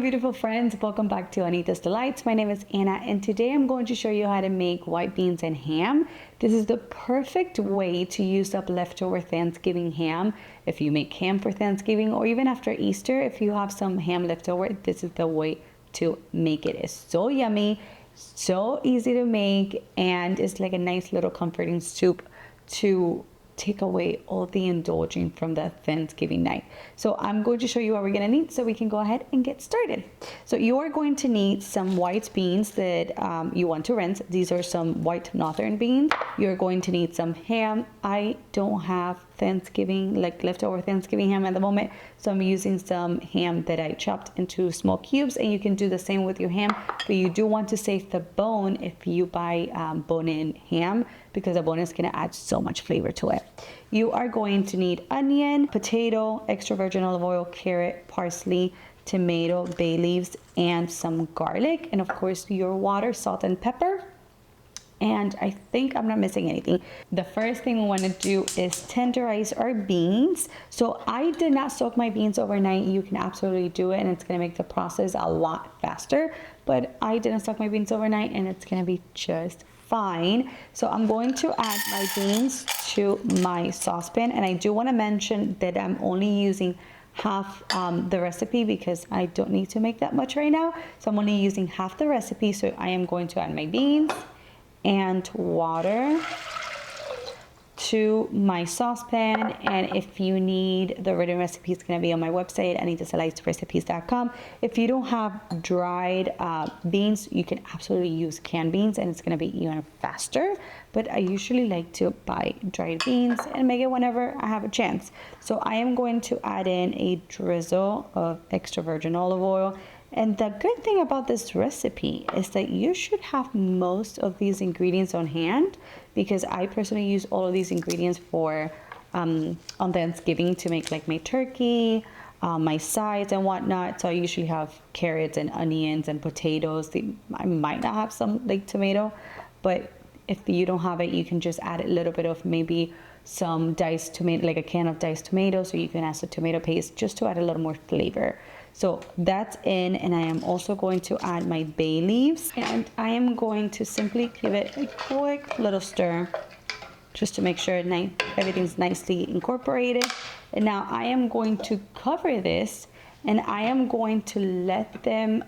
beautiful friends, welcome back to Anitas Delights. My name is Anna and today I'm going to show you how to make white beans and ham. This is the perfect way to use up leftover Thanksgiving ham. If you make ham for Thanksgiving or even after Easter, if you have some ham left over, this is the way to make it. It's so yummy, so easy to make, and it's like a nice little comforting soup to take away all the indulging from that Thanksgiving night. So I'm going to show you what we're gonna need so we can go ahead and get started. So you are going to need some white beans that you want to rinse. These are some white northern beans. You're going to need some ham. I don't have Thanksgiving, like leftover Thanksgiving ham at the moment, so I'm using some ham that I chopped into small cubes, and you can do the same with your ham, but you do want to save the bone if you buy bone-in ham, because the bone is going to add so much flavor to it. You are going to need onion, potato, extra virgin olive oil, carrot, parsley, tomato, bay leaves, and some garlic, and of course your water, salt, and pepper. And I think I'm not missing anything. The first thing we want to do is tenderize our beans. So I did not soak my beans overnight. You can absolutely do it and it's going to make the process a lot faster, but I didn't soak my beans overnight and it's going to be just fine. So I'm going to add my beans to my saucepan, and I do want to mention that I'm only using half the recipe because I don't need to make that much right now. So I'm only using half the recipe. So I am going to add my beans and water to my saucepan, and if you need the written recipe, it's going to be on my website, anitasdelightsrecipes.com. If you don't have dried beans, you can absolutely use canned beans and it's going to be even faster, but I usually like to buy dried beans and make it whenever I have a chance. So I am going to add in a drizzle of extra virgin olive oil. And the good thing about this recipe is that you should have most of these ingredients on hand, because I personally use all of these ingredients for on Thanksgiving to make like my turkey, my sides and whatnot. So I usually have carrots and onions and potatoes. I might not have some like tomato, but if you don't have it, you can just add a little bit of maybe some diced tomato, like a can of diced tomatoes, so you can add some tomato paste just to add a little more flavor. So that's in, and I am also going to add my bay leaves, and I am going to simply give it a quick little stir just to make sure everything's nicely incorporated. And now I am going to cover this, and I am going to let them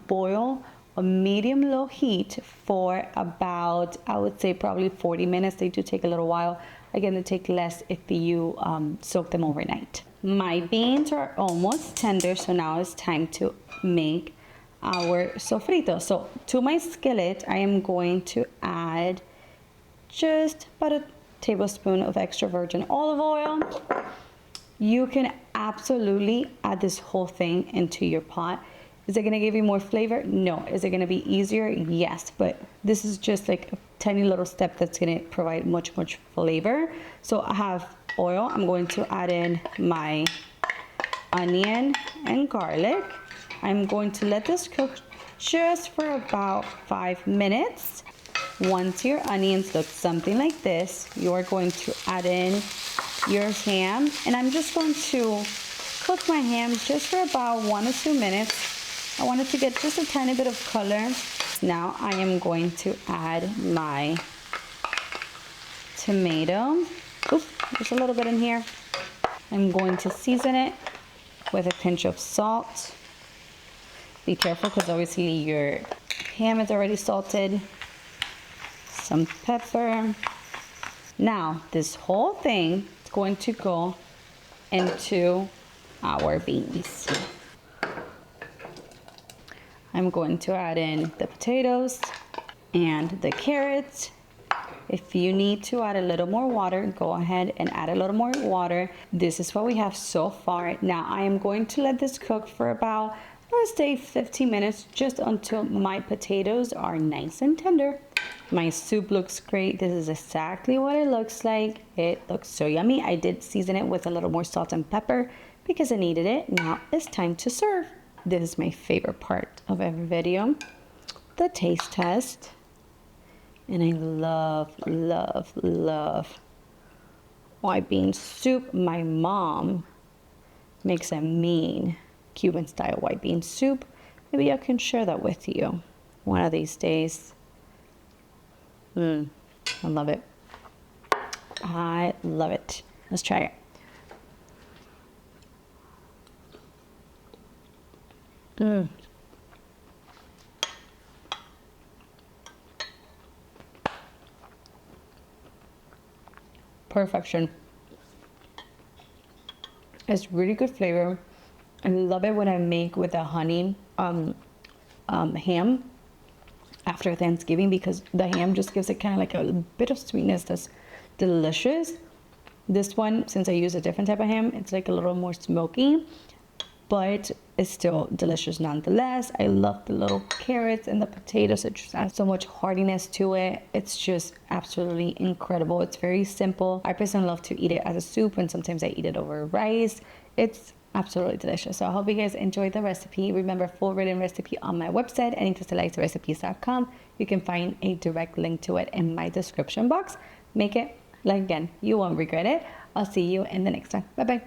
boil on medium-low heat for about, I would say probably 40 minutes. They do take a little while. Again, they take less if you soak them overnight. My beans are almost tender, so now it's time to make our sofrito. So to my skillet, I am going to add just about a tablespoon of extra virgin olive oil. You can absolutely add this whole thing into your pot. Is it going to give you more flavor? No. Is it going to be easier? Yes, but this is just like a tiny little step that's going to provide much flavor. So I have oil. I'm going to add in my onion and garlic. I'm going to let this cook just for about 5 minutes. Once your onions look something like this, you're going to add in your ham, and I'm just going to cook my ham just for about 1 or 2 minutes. I want it to get just a tiny bit of color. Now I am going to add my tomato. Oops, there's a little bit in here. I'm going to season it with a pinch of salt. Be careful because obviously your ham is already salted. Some pepper. Now this whole thing is going to go into our beans. I'm going to add in the potatoes and the carrots. If you need to add a little more water, go ahead and add a little more water. This is what we have so far. Now I am going to let this cook for about, let's say 15 minutes, just until my potatoes are nice and tender. My soup looks great. This is exactly what it looks like. It looks so yummy. I did season it with a little more salt and pepper because I needed it. Now it's time to serve. This is my favorite part of every video, the taste test. And I love white bean soup. My mom makes a mean Cuban style white bean soup. maybe I can share that with you one of these days. I love it. I love it. Let's try it. Perfection. It's really good flavor. I love it when I make with a honey ham after Thanksgiving, because the ham just gives it kind of like a bit of sweetness that's delicious. This one, since I use a different type of ham, it's like a little more smoky, but it's still delicious nonetheless. I love the little carrots and the potatoes. It just adds so much heartiness to it. It's just absolutely incredible. It's very simple. I personally love to eat it as a soup, and sometimes I eat it over rice. It's absolutely delicious. So I hope you guys enjoyed the recipe. Remember, full written recipe on my website, anitasdelightsrecipes.com. You can find a direct link to it in my description box. Make it, like, again, you won't regret it. I'll see you in the next one. Bye bye.